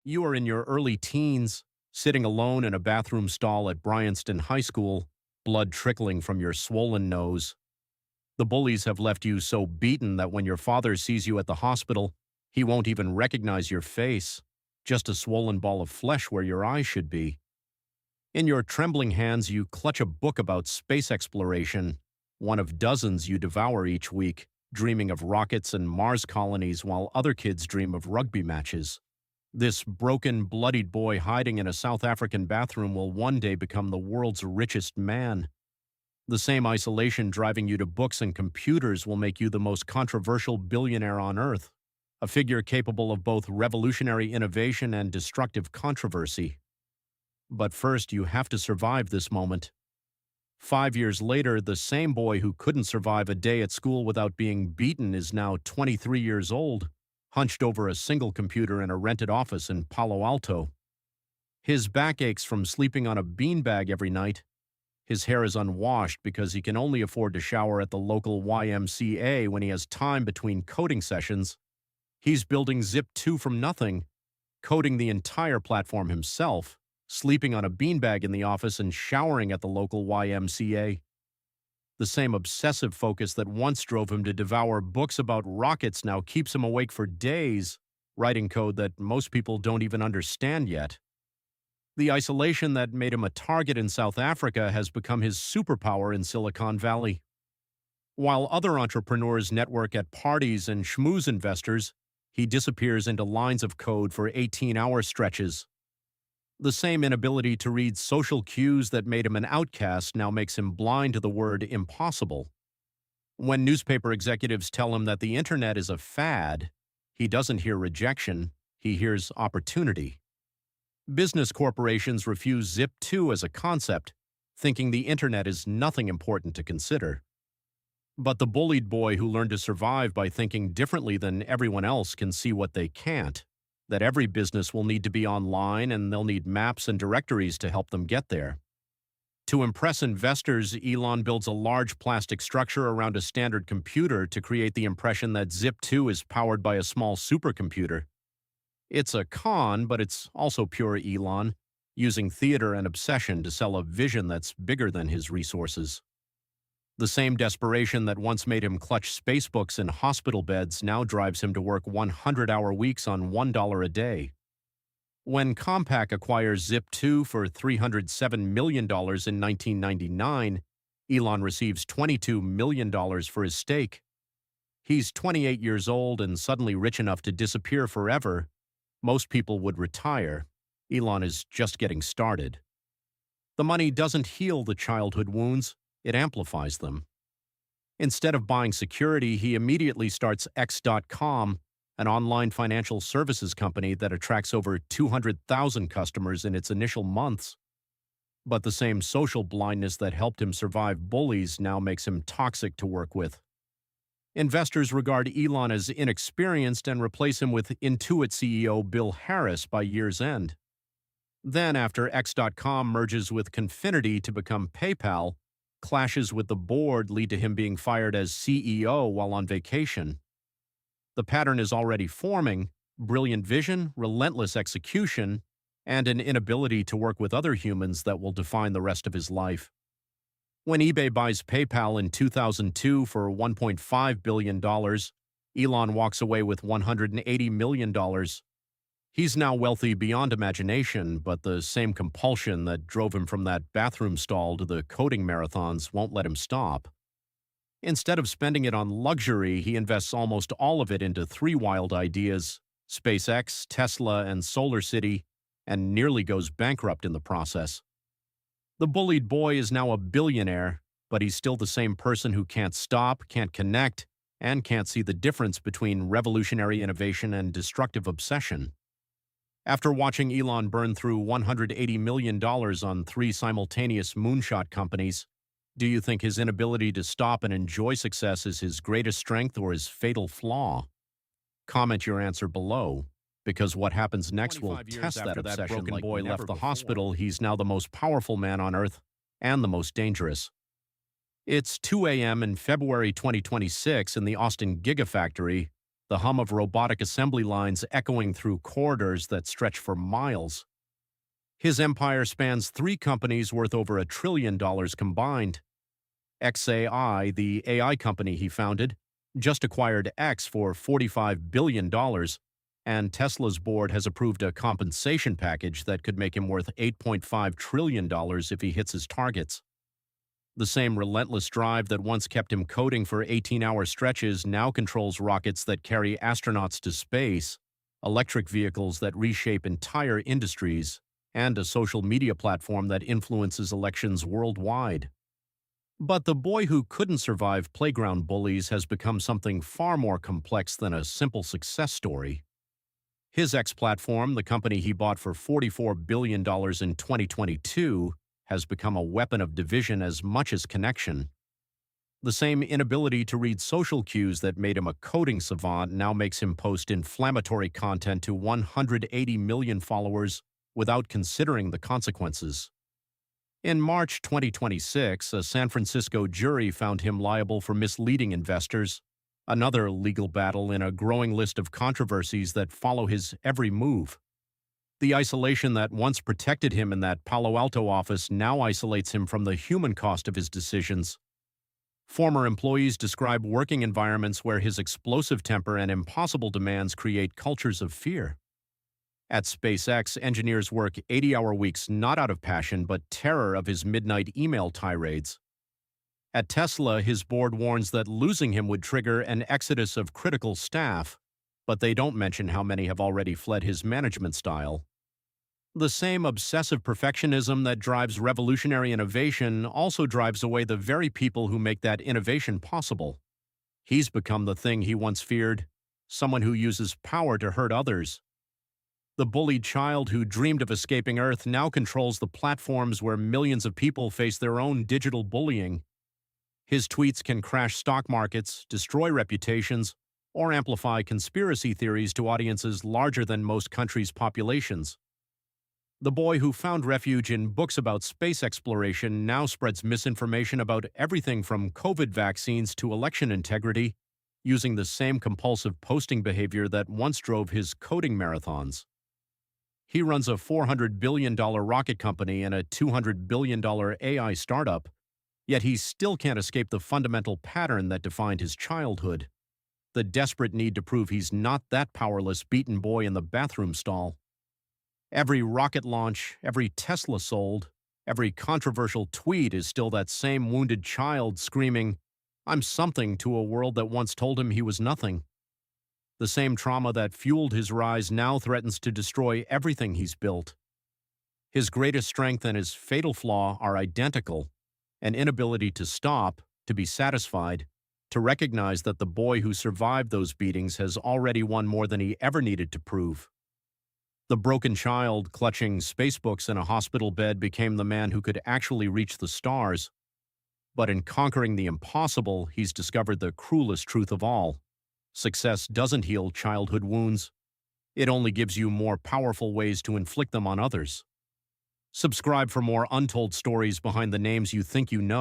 You are in your early teens, sitting alone in a bathroom stall at Bryanston High School, blood trickling from your swollen nose. The bullies have left you so beaten that when your father sees you at the hospital, he won't even recognize your face, just a swollen ball of flesh where your eyes should be. In your trembling hands, you clutch a book about space exploration, one of dozens you devour each week, dreaming of rockets and Mars colonies while other kids dream of rugby matches. This broken, bloodied boy hiding in a South African bathroom will one day become the world's richest man. The same isolation driving you to books and computers will make you the most controversial billionaire on Earth, a figure capable of both revolutionary innovation and destructive controversy. But first, you have to survive this moment. 5 years later, the same boy who couldn't survive a day at school without being beaten is now 23 years old, hunched over a single computer in a rented office in Palo Alto. His back aches from sleeping on a beanbag every night. His hair is unwashed because he can only afford to shower at the local YMCA when he has time between coding sessions. He's building Zip2 from nothing, coding the entire platform himself, sleeping on a beanbag in the office and showering at the local YMCA. The same obsessive focus that once drove him to devour books about rockets now keeps him awake for days, writing code that most people don't even understand yet. The isolation that made him a target in South Africa has become his superpower in Silicon Valley. While other entrepreneurs network at parties and schmooze investors, he disappears into lines of code for 18-hour stretches. The same inability to read social cues that made him an outcast now makes him blind to the word impossible. When newspaper executives tell him that the internet is a fad, he doesn't hear rejection, he hears opportunity. Business corporations refuse Zip2 as a concept, thinking the internet is nothing important to consider. But the bullied boy who learned to survive by thinking differently than everyone else can see what they can't, that every business will need to be online and they'll need maps and directories to help them get there. To impress investors, Elon builds a large plastic structure around a standard computer to create the impression that Zip2 is powered by a small supercomputer. It's a con, but it's also pure Elon, using theater and obsession to sell a vision that's bigger than his resources. The same desperation that once made him clutch spacebooks in hospital beds now drives him to work 100-hour weeks on $1 a day. When Compaq acquires Zip2 for $307 million in 1999, Elon receives $22 million for his stake. He's 28 years old and suddenly rich enough to disappear forever. Most people would retire. Elon is just getting started. The money doesn't heal the childhood wounds, it amplifies them. Instead of buying security, he immediately starts X.com, an online financial services company that attracts over 200,000 customers in its initial months. But the same social blindness that helped him survive bullies now makes him toxic to work with. Investors regard Elon as inexperienced and replace him with Intuit CEO Bill Harris by year's end. Then, after X.com merges with Confinity to become PayPal, clashes with the board lead to him being fired as CEO while on vacation. The pattern is already forming: brilliant vision, relentless execution, and an inability to work with other humans that will define the rest of his life. When eBay buys PayPal in 2002 for $1.5 billion, Elon walks away with $180 million. He's now wealthy beyond imagination, but the same compulsion that drove him from that bathroom stall to the coding marathons won't let him stop. Instead of spending it on luxury, he invests almost all of it into three wild ideas: SpaceX, Tesla, and SolarCity, and nearly goes bankrupt in the process. The bullied boy is now a billionaire, but he's still the same person who can't stop, can't connect, and can't see the difference between revolutionary innovation and destructive obsession. After watching Elon burn through $180 million on three simultaneous moonshot companies, do you think his inability to stop and enjoy success is his greatest strength or his fatal flaw? Comment your answer below, because what happens next will test that obsession. Broken like boy left the hospital, he's now the most powerful man on Earth and the most dangerous. It's 2 a.m. in February 2026 in the Austin Gigafactory. the hum of robotic assembly lines echoing through corridors that stretch for miles. His empire spans three companies worth over $1 trillion combined. XAI, the AI company he founded, just acquired X for $45 billion, and Tesla's board has approved a compensation package that could make him worth $8.5 trillion if he hits his targets. The same relentless drive that once kept him coding for 18-hour stretches now controls rockets that carry astronauts to space, electric vehicles that reshape entire industries, and a social media platform that influences elections worldwide. But the boy who couldn't survive playground bullies has become something far more complex than a simple success story. His X platform, the company he bought for $44 billion in 2022, has become a weapon of division as much as connection. The same inability to read social cues that made him a coding savant now makes him post inflammatory content to 180 million followers without considering the consequences. In March 2026, a San Francisco jury found him liable for misleading investors, another legal battle in a growing list of controversies that follow his every move. The isolation that once protected him in that Palo Alto office now isolates him from the human cost of his decisions. Former employees describe working environments where his explosive temper and impossible demands create cultures of fear. At SpaceX, engineers work 80-hour weeks not out of passion but terror of his midnight email tirades. At Tesla, his board warns that losing him would trigger an exodus of critical staff, but they don't mention how many have already fled his management style. The same obsessive perfectionism that drives revolutionary innovation also drives away the very people who make that innovation possible. He's become the thing he once feared, someone who uses power to hurt others. The bullied child who dreamed of escaping Earth now controls the platforms where millions of people face their own digital bullying. His tweets can crash stock markets, destroy reputations, or amplify conspiracy theories to audiences larger than most countries' populations. The boy who found refuge in books about space exploration now spreads misinformation about everything from COVID vaccines to election integrity, using the same compulsive posting behavior that once drove his coding marathons. He runs a $400 billion rocket company and a $200 billion AI startup, yet he still can't escape the fundamental pattern that defined his childhood: the desperate need to prove he's not that powerless, beaten boy in the bathroom stall. Every rocket launch, every Tesla sold, every controversial tweet is still that same wounded child screaming, "I'm something," to a world that once told him he was nothing. The same trauma that fueled his rise now threatens to destroy everything he's built. His greatest strength and his fatal flaw are identical: an inability to stop, to be satisfied, to recognize that the boy who survived those beatings has already won more than he ever needed to prove. The broken child clutching spacebooks in a hospital bed became the man who could actually reach the stars. But in conquering the impossible, he's discovered the cruelest truth of all: success doesn't heal childhood wounds. It only gives you more powerful ways to inflict them on others. Subscribe for more untold stories behind the names you think you know.